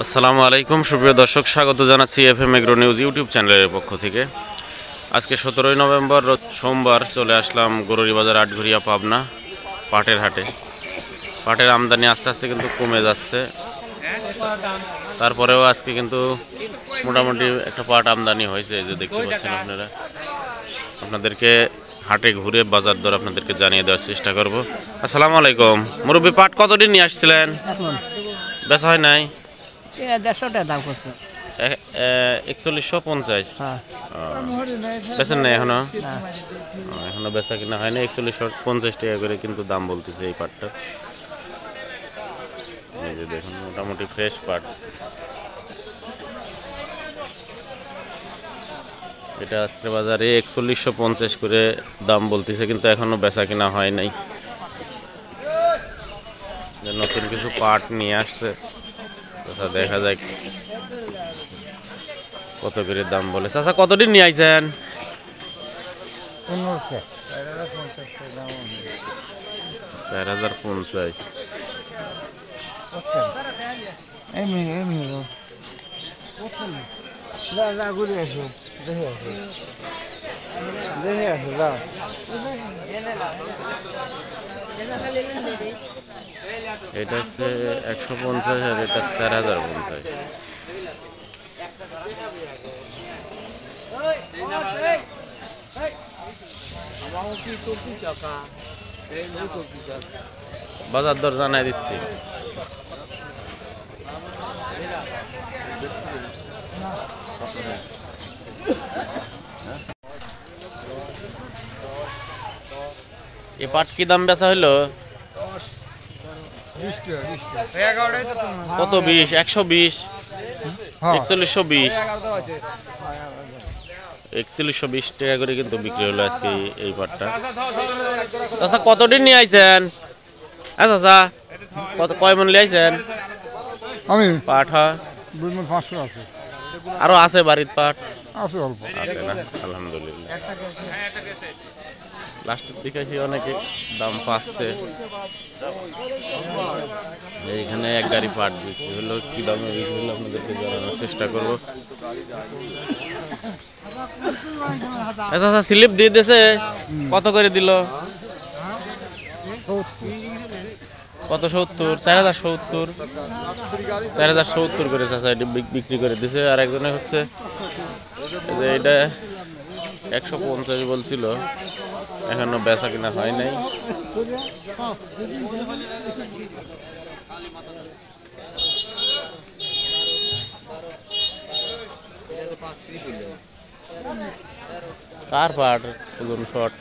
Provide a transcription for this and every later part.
আসসালামু আলাইকুম সুপ্রিয় দর্শক, স্বাগত জানাচ্ছি এফএম এগ্রো নিউজ ইউটিউব চ্যানেলের পক্ষ থেকে। আজকে 17 নভেম্বর সোমবার চলে আসলাম গরুরিবাজার আটঘরিয়া পাবনা পাটের হাটে। পাটের আমদানি আস্তে আস্তে কিন্তু কমে যাচ্ছে, তারপরেও আজকে কিন্তু মোটামুটি একটা পাট আমদানি হয়েছে, যে দেখতে পাচ্ছেন আপনারা। আপনাদেরকে হাটে ঘুরে বাজার দর আপনাদেরকে জানিয়ে দেওয়ার চেষ্টা করব। আসসালামু আলাইকুম মুরব্বী, পাট কতদিন নিয়ে আসছিলেন? বেচা হয় নাই? 150 টাকা দাম করছে। 4150। বেচেন নাই এখনো? এখনো বেচা কিনা হয়নি। 4150 টাকা করে কিন্তু দাম বলতেছে এই পাটটা। এই যে দেখুন, মোটামুটি ফ্রেশ পাট। এটা আজকে বাজারে 4150 করে দাম বলতেছে, কিন্তু এখনো বেচা কিনা হয় নাই। নতুন কিছু পাট নিয়ে আসছে, দেখা যাক কত করে দাম বলে। চাচা কতদিন নিয়ে আইছেন? 4050। এটা হচ্ছে 150 আর এটা 4050। বাজার দর জানাই দিচ্ছি। এ পাট কি দাম বেচা হইলো? কত? 20? 120? 4120? 4120 টাকা করে কিন্তু বিক্রি হলো আজকে এই পাটটা। আচ্ছা কতদিন নিয়ে আইছেন? আচ্ছা কয় মন নিয়ে আইছেন? আমি পাট? হ্যাঁ, 500 আছে। আরো আছে বাড়ির পাট? আছে অল্প আছে না? আলহামদুলিল্লাহ। লাস্টের দিকে অনেকে দাম পাচ্ছে। এইখানে এক গাড়ি পাট বিক্রি হলো, কি দামে বিক্রি হলো আপনাদেরকে জানানোর চেষ্টা করবো। আচ্ছা স্লিপ দিয়ে দিয়েছে? কত করে দিল? কত? 70? 4070? 4070 করে চাচা এটি বিক্রি করে দিছে। আর একজনে হচ্ছে যে এটা 150 বলছিল, এখনো বেচা কিনা হয় নাই। কার পাট? ফুলন শট।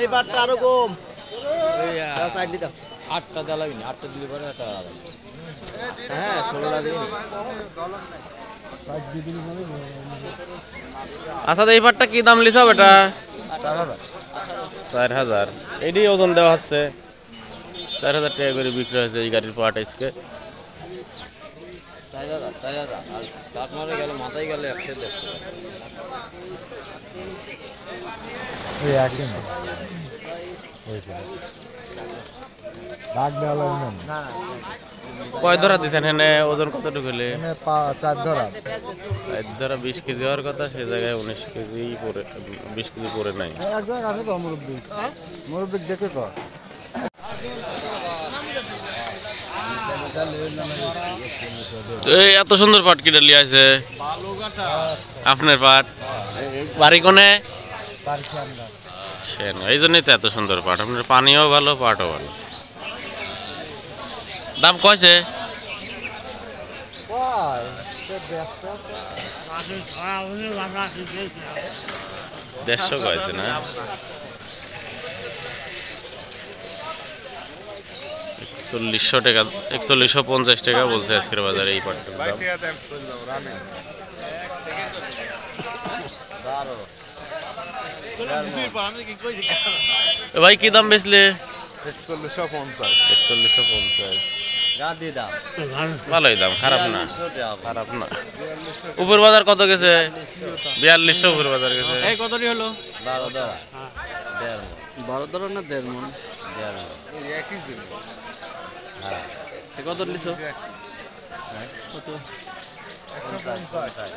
এই পাটটা আরো কম। 8টা জ্বালাবি না, 8টা দিলে পরে একটা হ্যাঁ 16টা দিন। আচ্ছা এই পাটটা কি দাম লিছ? এটা 4000। এটি ওজন দেওয়া হচ্ছে 4000 টাকা করে বিক্রি হয়েছে এই গাড়ির পাট আজকে। আপনারা গেলে মাথায় গেলে 150। কয় ধরা দিচ্ছেন এনে? ওজন কতটুকু হলে? 4 ধরা। 4 ধরা 20 কেজি হওয়ার কথা, সে জায়গায় 19 কেজি পরে, 20 কেজি পরে নাই। মুরব্বী দেখে কর। এই এত সুন্দর পাট কিনে নিয়ে আসে আপনার পাট? বাড়ি কোনে? এই জন্যই তো এত সুন্দর পাট। আপনার পানিও ভালো, পাটও ভালো। দাম কয়ছে? 150 কয়েছে না? 4100 টাকা, 4150 টাকা বলছে আজকের বাজারে এই পাটটার দাম। ভাই কি দাম বেচলে? 4150। 4150। ভালোই দাম, খারাপ না, খারাপ না। উপর বাজার কত গেছে? 4200 উপর বাজার গেছে। এই কতটি হলো? 12 টাকা। 12 ধরনের 1.5 মণ। একই জিনিস। কত নিছো? কত? 150।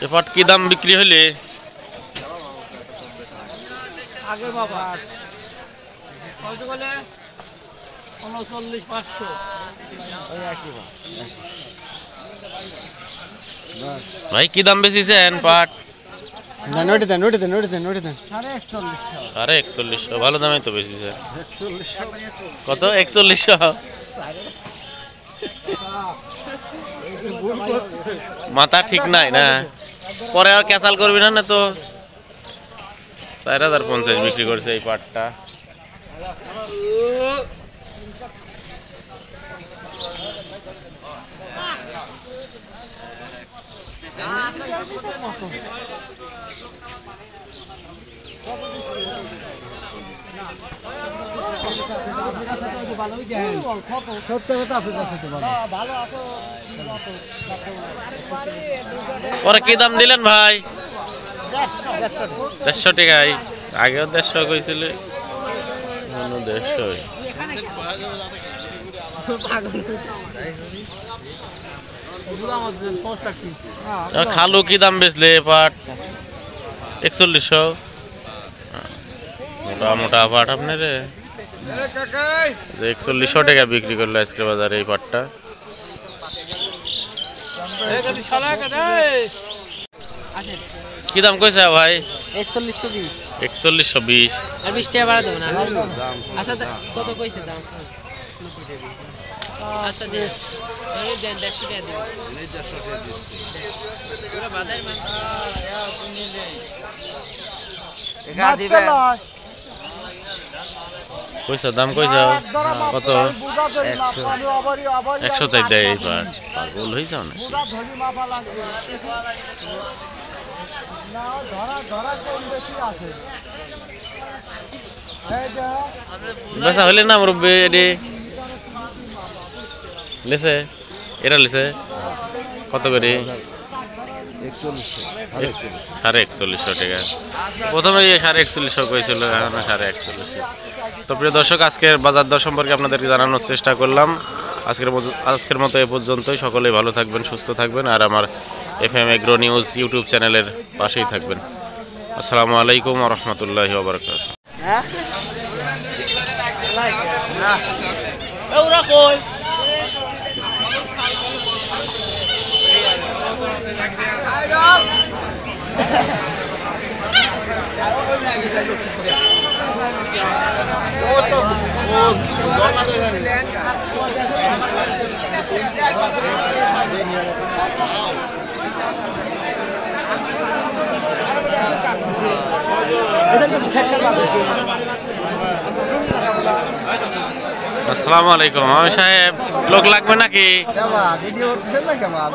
এ পাট কি দাম বিক্রি হইলে? আগে বাবা কত বলে 39,500 ওই একই বা ভাই কি দাম বেচিছেন পাট? নোটি দেন 41,000 ভালো দামে তো বেচিছেন। কত 41,000? মাথা ঠিক নাই না, পরে আর ক্যাচাল করবি না তো। 4,050 বিক্রি করছে এই পাটটা। পরে কি দাম দিলেন ভাই? 150 টাকায়। আগেও 150 কইছিল, 150। খালু কি দাম বেচলে পাট? 4100। মোটা মোটা পাট আপনার 4100 টাকা বিক্রি করলো আজকে বাজারে এই পাটটা। কি দাম কইছে ভাই? 4120 4120। আর 20 টাকা বাড়া দেব না। আচ্ছা কত কইছে দাম? আচ্ছা দে এই 150 টাকা দিও। 150 টাকা দিছি পুরো বাজার মান তুমি লে একা দিবে। কইছে দাম কইছে কত? 100 তাই দেয় এই পাট। পাগল হই যাও না। বেচা হইলে না মুরব্বি রে লেছে, এরা লেছে কত করে? 41,500 টাকা। প্রথমে 41,500 কইছিল, এখন 41,500। তো প্রিয় দর্শক, আজকের বাজার দর সম্পর্কে আপনাদেরকে জানানোর চেষ্টা করলাম। আজকের মতো এ পর্যন্তই। সকলেই ভালো থাকবেন, সুস্থ থাকবেন, আর আমার FM এগ্রো নিউজ ইউটিউব চ্যানেলের পাশেই থাকবেন। আসসালামু আলাইকুম ওয়া রাহমাতুল্লাহি ওয়া বারাকাতুহু। আসসালামু আলাইকুম। আমি সাহেব, লোক লাগবে নাকি? ভিডিও উঠছে না কেমন?